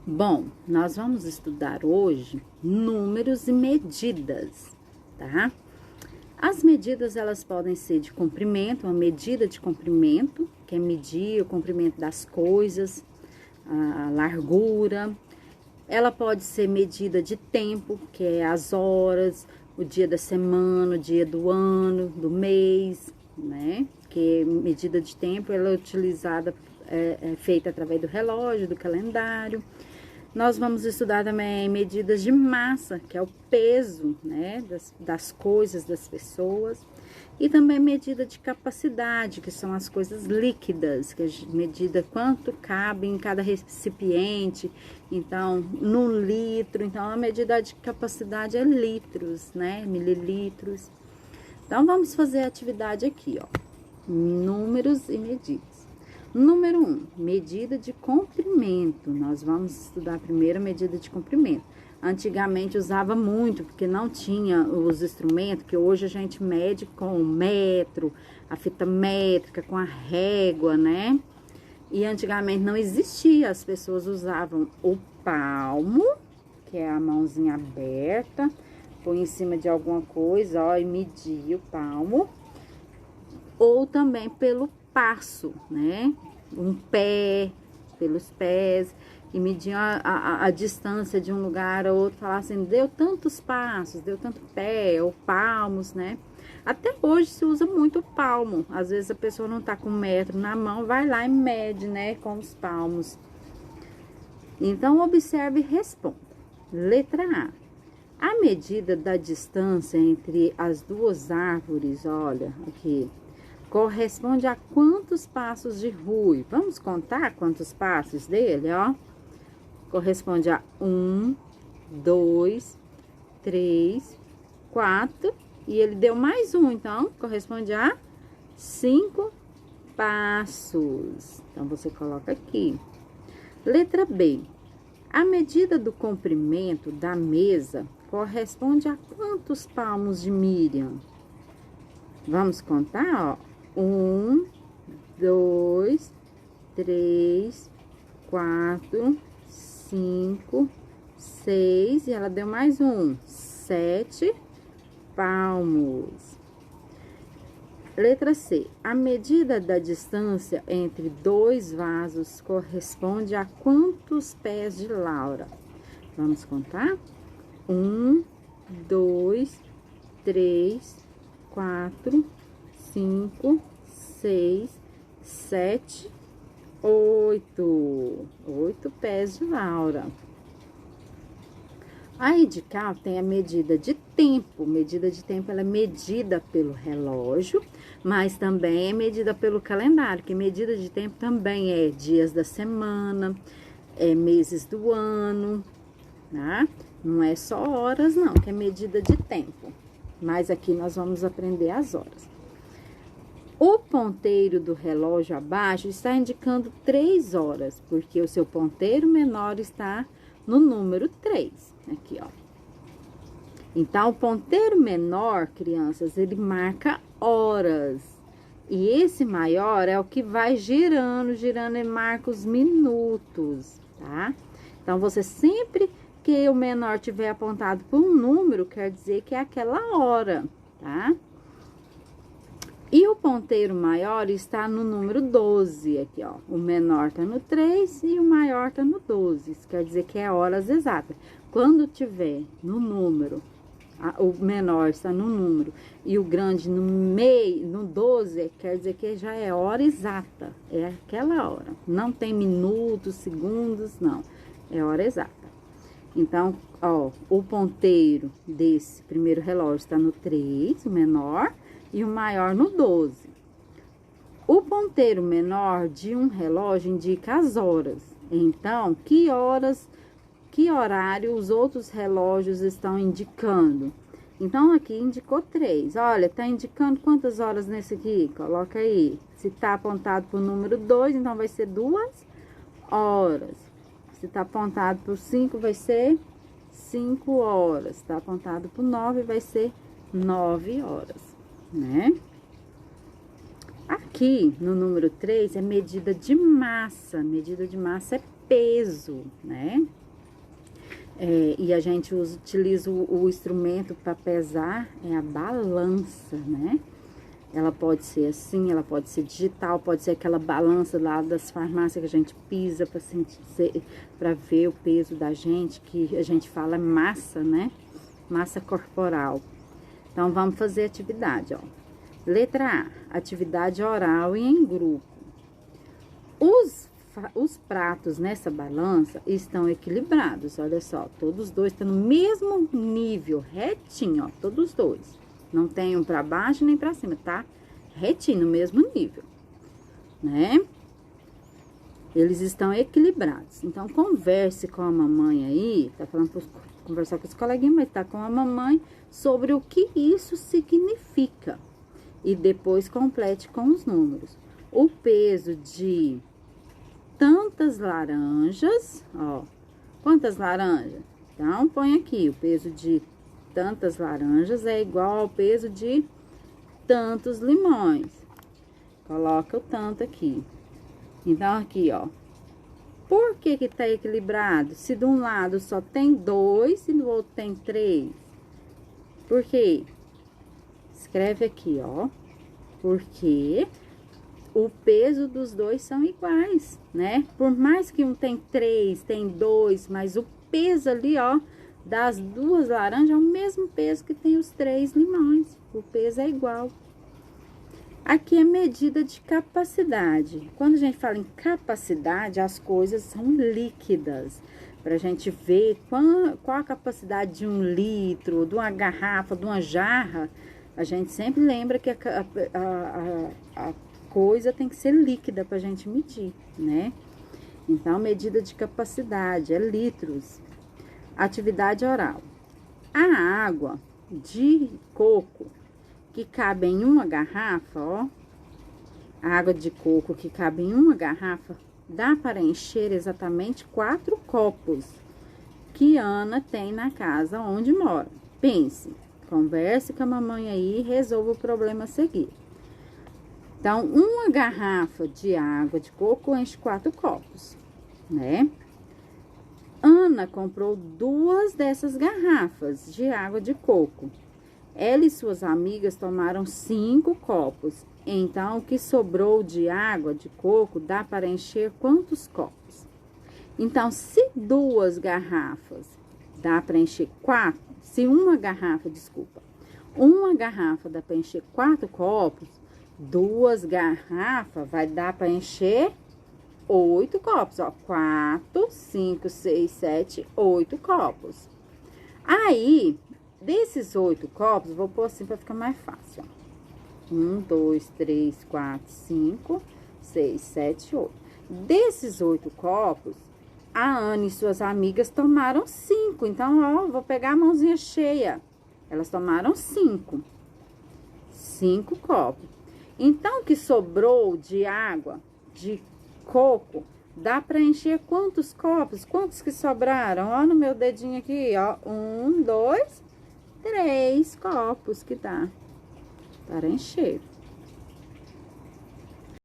Bom, nós vamos estudar hoje números e medidas, tá? As medidas, elas podem ser de comprimento, uma medida de comprimento, que é medir o comprimento das coisas, a largura. Ela pode ser medida de tempo, que é as horas, o dia da semana, o dia do ano, do mês, né? Que medida de tempo, ela é utilizada, é feita através do relógio, do calendário. Nós vamos estudar também medidas de massa, que é o peso, né, das coisas, das pessoas. E também medida de capacidade, que são as coisas líquidas, que é medida quanto cabe em cada recipiente. Então, no litro. Então, a medida de capacidade é litros, né, mililitros. Então, vamos fazer a atividade aqui, ó. Números e medidas. Número 1, medida de comprimento. Nós vamos estudar primeiro a medida de comprimento. Antigamente usava muito, porque não tinha os instrumentos, que hoje a gente mede com o metro, a fita métrica, com a régua, né? E antigamente não existia, as pessoas usavam o palmo, que é a mãozinha aberta, põe em cima de alguma coisa, ó, e media o palmo. Ou também pelo passo, né? Um pé, pelos pés, e mediam a distância de um lugar a outro, falar assim, deu tantos passos, deu tanto pé, ou palmos, né? Até hoje se usa muito o palmo, às vezes a pessoa não tá com 1 metro na mão, vai lá e mede, né, com os palmos. Então, observe e responda. Letra A. A medida da distância entre as duas árvores, olha, aqui, corresponde a quantos passos de Rui? Vamos contar quantos passos dele, ó. Corresponde a 1, 2, 3, 4. E ele deu mais um, então, corresponde a 5 passos. Então, você coloca aqui. Letra B. A medida do comprimento da mesa corresponde a quantos palmos de Miriam? Vamos contar, ó. 1, 2, 3, 4, 5, 6, e ela deu mais um, 7 palmos. Letra C. A medida da distância entre dois vasos corresponde a quantos pés de Laura? Vamos contar? 1, 2, 3, 4, 5, 6, 7, 8. 8 pés de Laura. Aí de cá tem a medida de tempo. Medida de tempo, ela é medida pelo relógio, mas também é medida pelo calendário, que medida de tempo também é dias da semana, é meses do ano, tá? Não é só horas, não, que é medida de tempo. Mas aqui nós vamos aprender as horas. O ponteiro do relógio abaixo está indicando 3 horas, porque o seu ponteiro menor está no número 3. Aqui, ó. Então, o ponteiro menor, crianças, ele marca horas. E esse maior é o que vai girando, girando, ele marca os minutos, tá? Então, você sempre que o menor tiver apontado por um número, quer dizer que é aquela hora, tá? E o ponteiro maior está no número 12, aqui, ó. O menor tá no 3 e o maior tá no 12. Isso quer dizer que é horas exatas. Quando tiver no número, o menor está no número e o grande no meio, no 12, quer dizer que já é hora exata. É aquela hora. Não tem minutos, segundos, não. É hora exata. Então, ó, o ponteiro desse primeiro relógio está no 3, o menor, e o maior no 12. O ponteiro menor de um relógio indica as horas. Então, que horário os outros relógios estão indicando? Então, aqui indicou 3. Olha, tá indicando quantas horas nesse aqui? Coloca aí. Se tá apontado para o número 2, então vai ser 2 horas. Se tá apontado para o 5, vai ser 5 horas. Se tá apontado para o 9, vai ser 9 horas. Né? Aqui no número 3 é medida de massa. Medida de massa é peso, né? E a gente utiliza o instrumento para pesar, é a balança, né? Ela pode ser assim, ela pode ser digital, pode ser aquela balança lá das farmácias que a gente pisa para ver o peso da gente, que a gente fala massa, né? Massa corporal. Então, vamos fazer atividade, ó. Letra A, atividade oral e em grupo. Os pratos nessa balança estão equilibrados, olha só. Todos os dois estão no mesmo nível, retinho, ó, todos os dois. Não tem um para baixo nem para cima, tá? Retinho, no mesmo nível, né? Eles estão equilibrados. Então, converse com a mamãe aí, tá falando para conversar com os coleguinhas, mas tá com a mamãe sobre o que isso significa. E depois complete com os números. O peso de tantas laranjas, ó. Quantas laranjas? Então, põe aqui, o peso de tantas laranjas é igual ao peso de tantos limões. Coloca o tanto aqui. Então, aqui, ó. Por que que tá equilibrado? Se de um lado só tem 2 e no outro tem 3. Por quê? Escreve aqui, ó. Porque o peso dos dois são iguais, né? Por mais que um tem 3, tem 2, mas o peso ali, ó, das duas laranjas é o mesmo peso que tem os 3 limões. O peso é igual. Aqui é medida de capacidade. Quando a gente fala em capacidade, as coisas são líquidas. Pra gente ver qual a capacidade de 1 litro, de uma garrafa, de uma jarra, a gente sempre lembra que a coisa tem que ser líquida pra gente medir, né? Então, medida de capacidade é litros. Atividade oral. A água de coco que cabe em uma garrafa, ó. A água de coco que cabe em uma garrafa, dá para encher exatamente 4 copos que Ana tem na casa onde mora. Pense, converse com a mamãe aí e resolva o problema a seguir. Então, uma garrafa de água de coco enche 4 copos, né? Ana comprou 2 dessas garrafas de água de coco. Ela e suas amigas tomaram 5 copos. Então, o que sobrou de água de coco dá para encher quantos copos? Então, se 2 garrafas dá para encher 4, se uma garrafa dá para encher 4 copos, 2 garrafas vai dar para encher 8 copos, ó. 4, 5, 6, 7, 8 copos. Aí, desses 8 copos, vou pôr assim para ficar mais fácil, ó. 1, 2, 3, 4, 5, 6, 7, 8. Desses 8 copos, a Ana e suas amigas tomaram 5. Então, ó, vou pegar a mãozinha cheia. Elas tomaram 5. 5 copos. Então, o que sobrou de água de coco, dá para encher quantos copos? Quantos que sobraram? Ó, no meu dedinho aqui, ó. 1, 2, 3 copos que dá para encher.